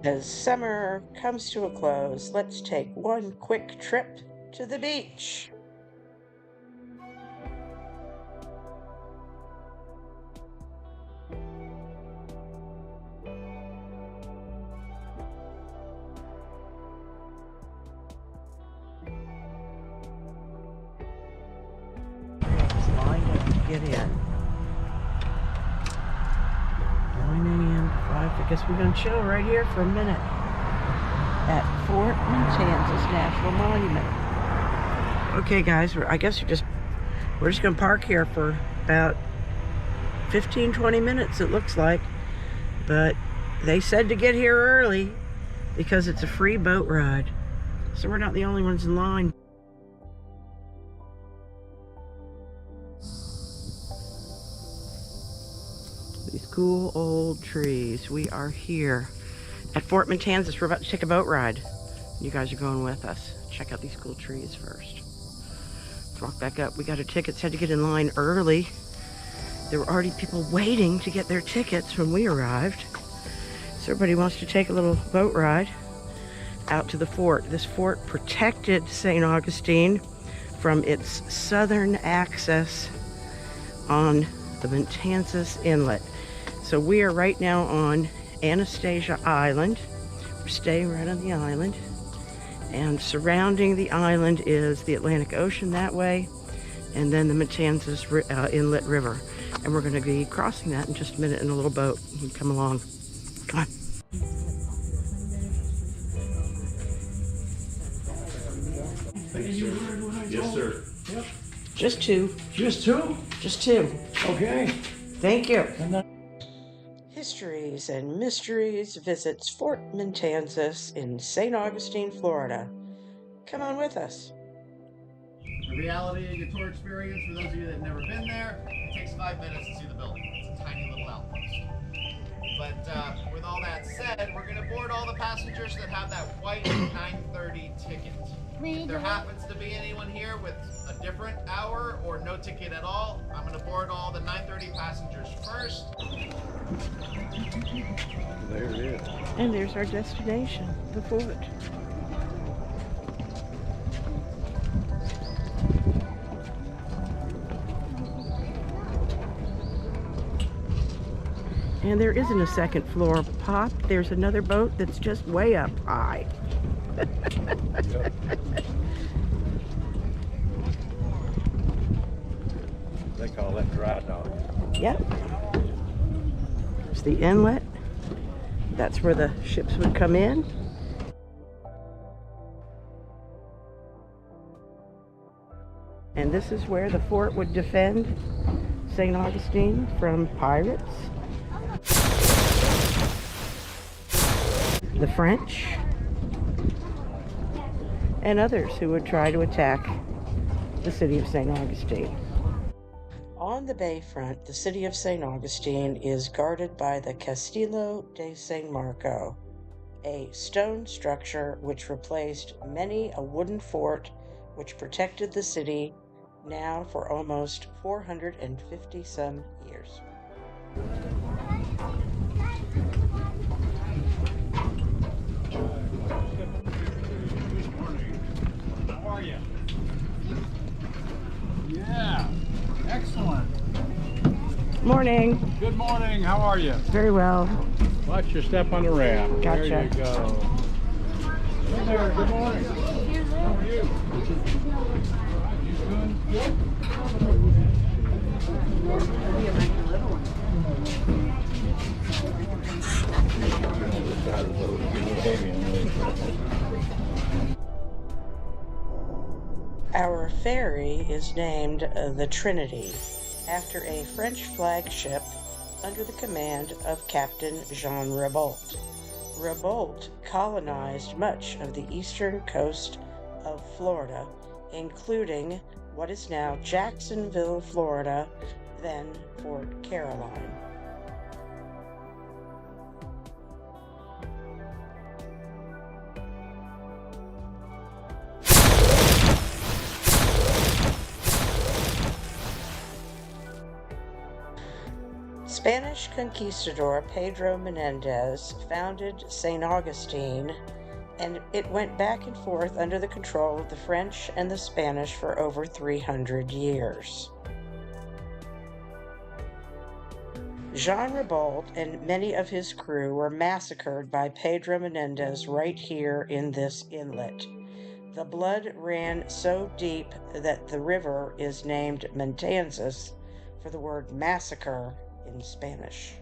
As summer comes to a close, let's take one quick trip to the beach. It's lined up to get in. 9 a.m. to 5. I guess we're going to chill right here for a minute at Fort Mantanzas National Monument. Okay, guys, I guess we're just going to park here for about 15-20 minutes, it looks like. But they said to get here early because it's a free boat ride. So we're not the only ones in line. These cool old trees. We are here at Fort Mantanzas. We're about to take a boat ride. You guys are going with us. Check out these cool trees first. Let's walk back up. We got our tickets, had to get in line early. There were already people waiting to get their tickets when we arrived. So everybody wants to take a little boat ride out to the fort. This fort protected St. Augustine from its southern access on the Mantanzas Inlet. So we are right now on Anastasia Island. We're staying right on the island. And surrounding the island is the Atlantic Ocean that way, and then the Mantanzas Inlet River. And we're going to be crossing that in just a minute in a little boat. You come along. Come on. Thank you, sir. Yes, sir. Yep. Just two. Just two? Just two. Okay. Thank you. And then Histories and Mysteries visits Fort Mantanzas in St. Augustine, Florida. Come on with us. The reality of your tour experience, for those of you that have never been there, it takes 5 minutes to see the building. It's a tiny little outpost. But with all that said, we're going to board all the passengers that have that white 9:30 ticket. If there happens to be anyone here with a different hour or no ticket at all, I'm going to board all the 9:30 passengers first. There it is. And there's our destination, the fort. And there isn't a second floor, Pop. There's another boat that's just way up high. They call that dry dock. Yep. It's the inlet. That's where the ships would come in. And this is where the fort would defend St. Augustine from pirates, the French, and others who would try to attack the city of St. Augustine. On the bayfront, the city of St. Augustine is guarded by the Castillo de San Marco, a stone structure which replaced many a wooden fort which protected the city now for almost 450 some years. how are you? Yeah. Excellent. Morning. Good morning. How are you? Very well. Watch your step on the ramp. Gotcha. There you go. Hey there. Good morning. How are you? You doing good? Our ferry is named the Trinity, after a French flagship under the command of Captain Jean Ribault. Ribault colonized much of the eastern coast of Florida, including what is now Jacksonville, Florida, then Fort Caroline. Spanish conquistador Pedro Menendez founded St. Augustine, and it went back and forth under the control of the French and the Spanish for over 300 years. Jean Ribault and many of his crew were massacred by Pedro Menendez right here in this inlet. The blood ran so deep that the river is named Mantanzas for the word massacre in Spanish.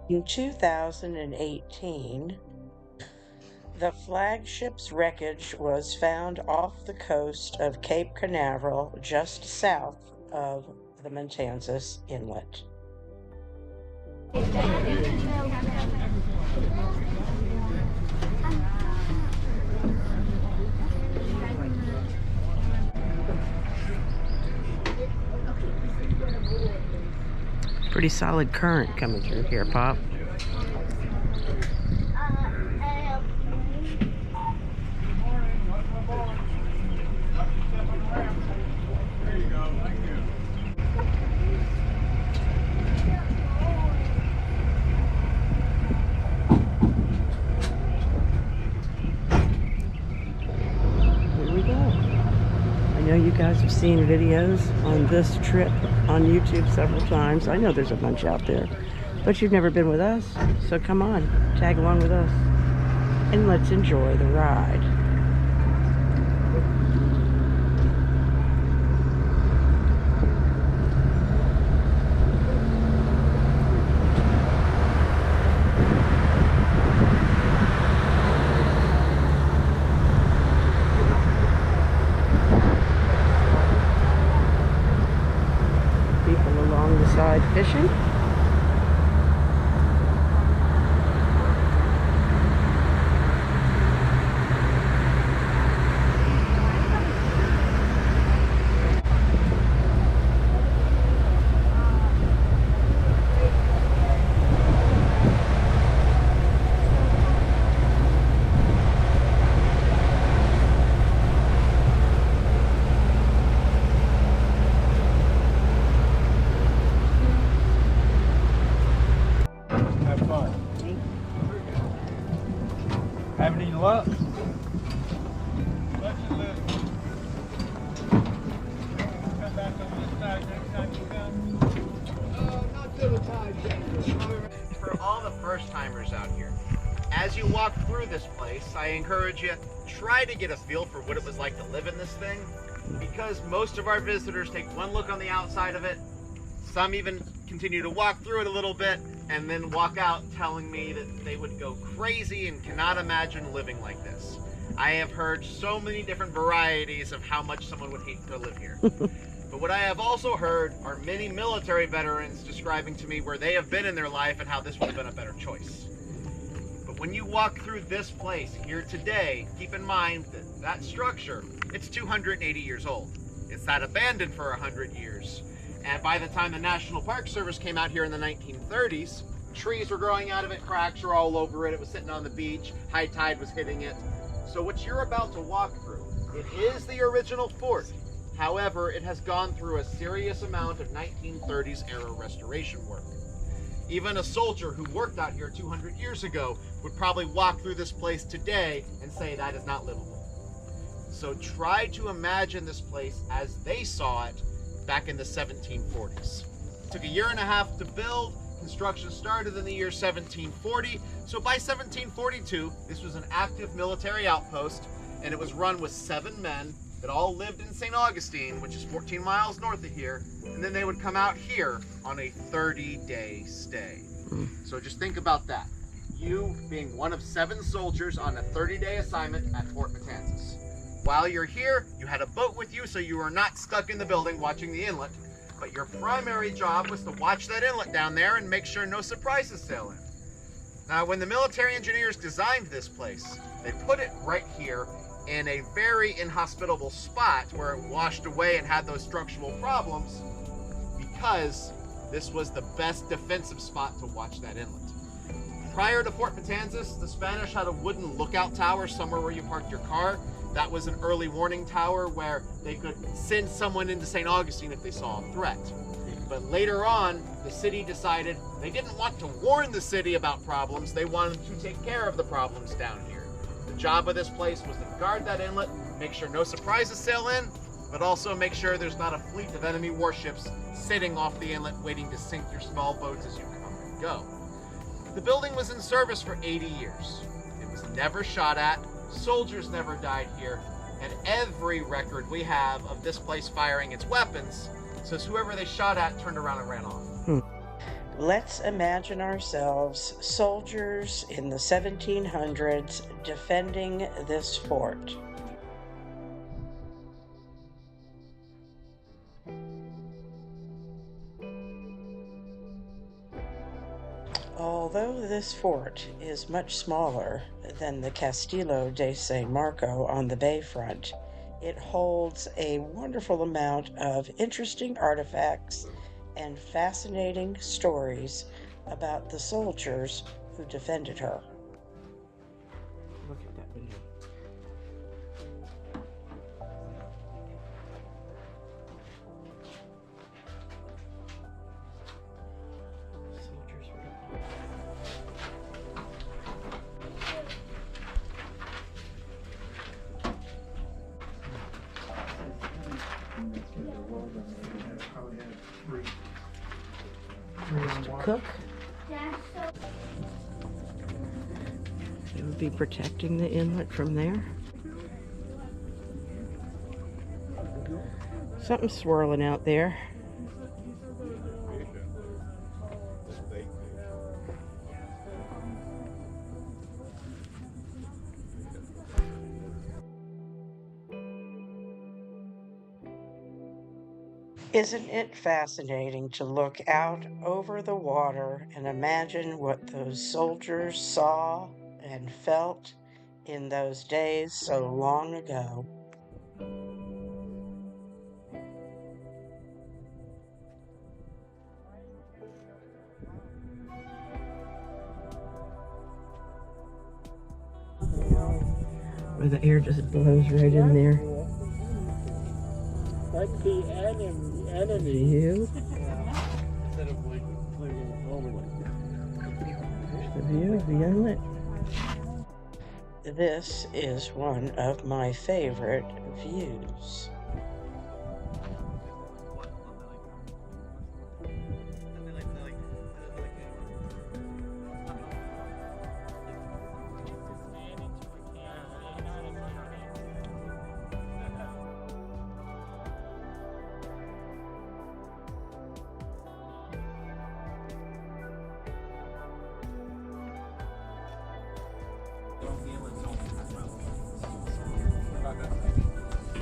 In 2018, the flagship's wreckage was found off the coast of Cape Canaveral, just south of the Mantanzas Inlet. Pretty solid current coming through here, Pop. I know you guys have seen videos on this trip on YouTube several times. I know there's a bunch out there, but you've never been with us, so come on, tag along with us, and let's enjoy the ride. Fishing. Having any luck? For all the first timers out here, as you walk through this place, I encourage you, try to get a feel for what it was like to live in this thing, because most of our visitors take one look on the outside of it. Some even continue to walk through it a little bit and then walk out telling me that they would go crazy and cannot imagine living like this. I have heard so many different varieties of how much someone would hate to live here. But what I have also heard are many military veterans describing to me where they have been in their life and how this would have been a better choice. But when you walk through this place here today, keep in mind that that structure, it's 280 years old. It's sat abandoned for 100 years. And by the time the National Park Service came out here in the 1930s, trees were growing out of it, cracks were all over it, it was sitting on the beach, high tide was hitting it. So what you're about to walk through, it is the original fort. However, it has gone through a serious amount of 1930s era restoration work. Even a soldier who worked out here 200 years ago would probably walk through this place today and say that is not livable. So try to imagine this place as they saw it back in the 1740s. It took a year and a half to build. Construction started in the year 1740. So by 1742, this was an active military outpost, and it was run with 7 men that all lived in St. Augustine, which is 14 miles north of here, and then they would come out here on a 30-day stay. So just think about that. You being one of 7 soldiers on a 30-day assignment at Fort Mantanzas. While you're here, you had a boat with you, so you were not stuck in the building watching the inlet, but your primary job was to watch that inlet down there and make sure no surprises sail in. Now, when the military engineers designed this place, they put it right here in a very inhospitable spot where it washed away and had those structural problems, because this was the best defensive spot to watch that inlet. Prior to Fort Mantanzas, the Spanish had a wooden lookout tower somewhere where you parked your car. That was an early warning tower where they could send someone into St. Augustine if they saw a threat. But later on, the city decided they didn't want to warn the city about problems, they wanted to take care of the problems down here. The job of this place was to guard that inlet, make sure no surprises sail in, but also make sure there's not a fleet of enemy warships sitting off the inlet waiting to sink your small boats as you come and go. The building was in service for 80 years. It was never shot at, soldiers never died here, and every record we have of this place firing its weapons says whoever they shot at turned around and ran off. Let's imagine ourselves soldiers in the 1700s defending this fort. Although this fort is much smaller than the Castillo de San Marco on the bayfront, it holds a wonderful amount of interesting artifacts and fascinating stories about the soldiers who defended her. Look at that video. To cook. It would be protecting the inlet from there. Something's swirling out there. Isn't it fascinating to look out over the water and imagine what those soldiers saw and felt in those days so long ago? Where the air just blows right in there. Like the enemy. View. Instead of like normally. There's the view of the inlet. This is one of my favorite views.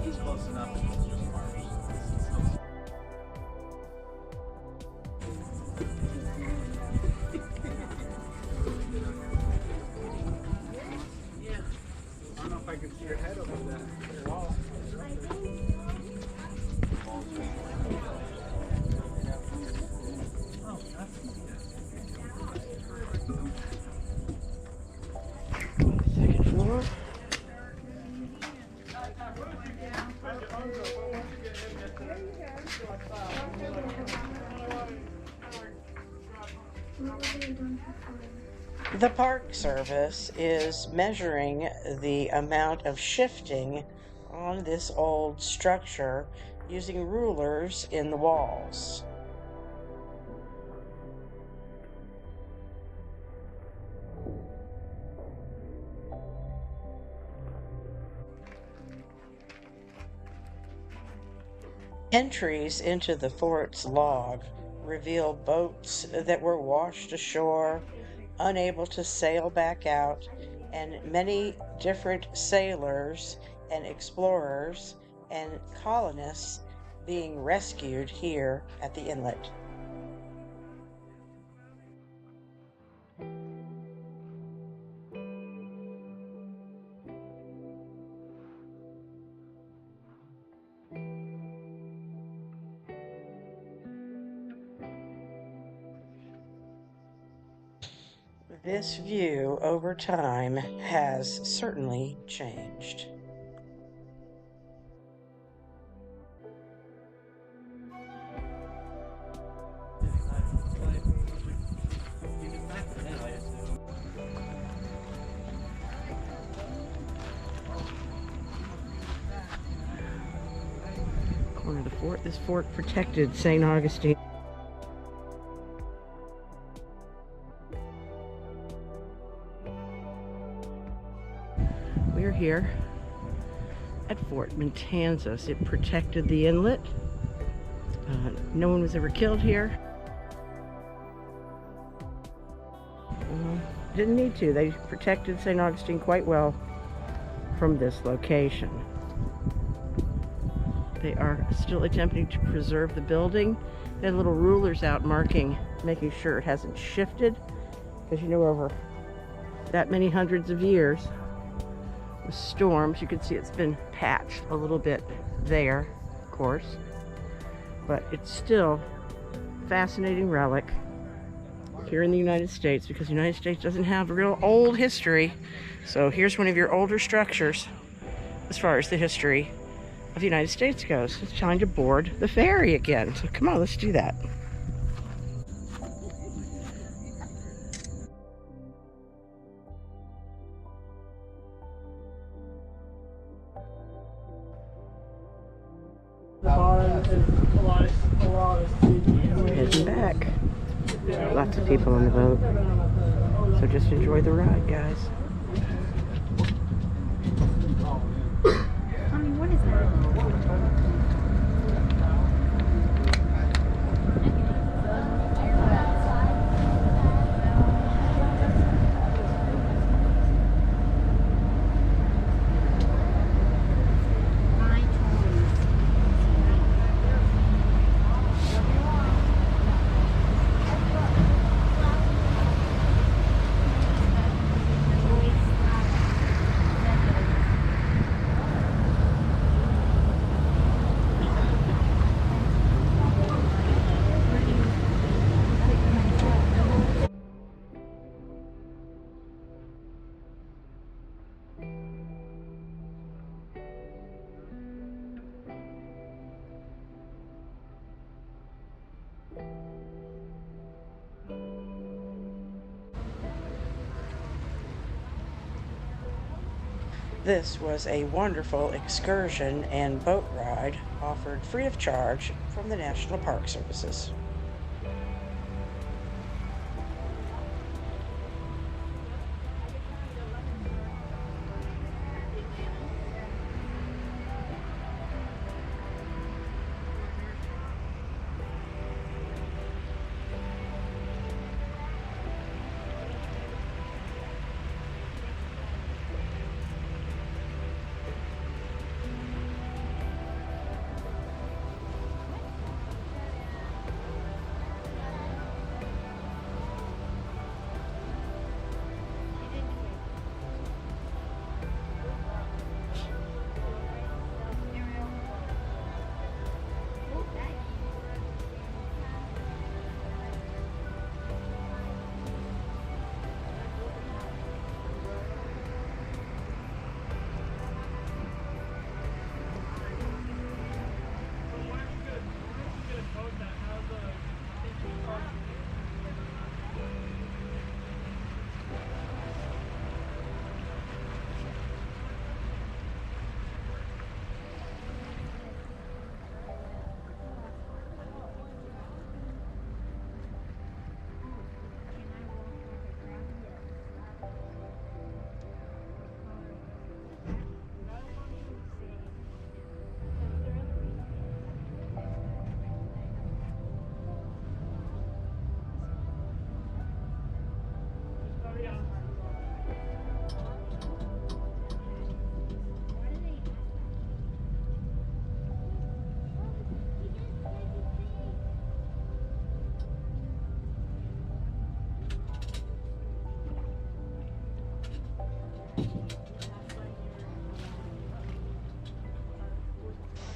He's close enough. It's just marsh. Yeah. I don't know if I can see your head over that wall. Second floor. The Park Service is measuring the amount of shifting on this old structure using rulers in the walls. Entries into the fort's log reveal boats that were washed ashore, unable to sail back out, and many different sailors and explorers and colonists being rescued here at the inlet. This view over time has certainly changed. This fort protected St. Augustine. We're here at Fort Mantanzas. It protected the inlet. No one was ever killed here. Didn't need to. They protected St. Augustine quite well from this location. They are still attempting to preserve the building. They had little rulers out marking, making sure it hasn't shifted, because you know, over that many hundreds of years with storms, you can see it's been patched a little bit there, of course, but it's still a fascinating relic here in the United States, because the United States doesn't have a real old history. So here's one of your older structures as far as the history of the United States goes. It's time to board the ferry again. So come on, let's do that. Heading back. Lots of people on the boat. So just enjoy the ride, guys. What is that? This was a wonderful excursion and boat ride offered free of charge from the National Park Services.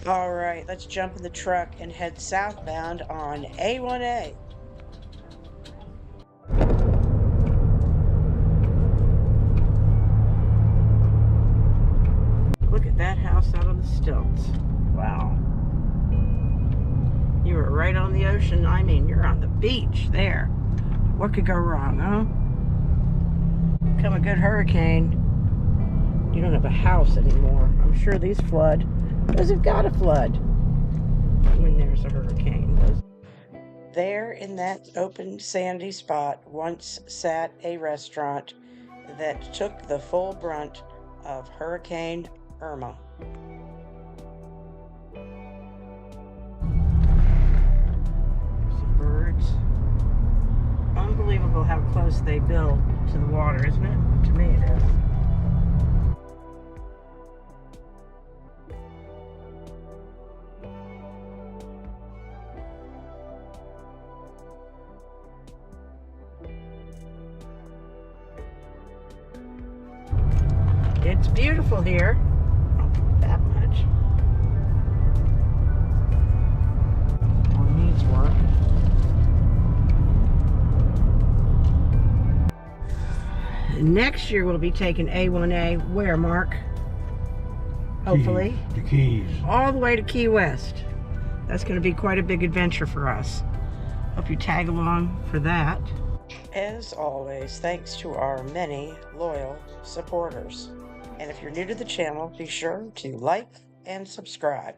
All right, let's jump in the truck and head southbound on A1A. Look at that house out on the stilts. Wow. You were right on the ocean. I mean, you're on the beach there. What could go wrong, huh? Come a good hurricane, you don't have a house anymore. I'm sure these flood because they've got to flood. when there's a hurricane. There in that open sandy spot once sat a restaurant that took the full brunt of Hurricane Irma. Some birds. Unbelievable how close they build to the water, isn't it? To me it is. It's beautiful here. Not that much. Or needs work. Next year we'll be taking A1A where, Mark? Hopefully. The Keys. All the way to Key West. That's going to be quite a big adventure for us. Hope you tag along for that. As always, thanks to our many loyal supporters. And if you're new to the channel, be sure to like and subscribe.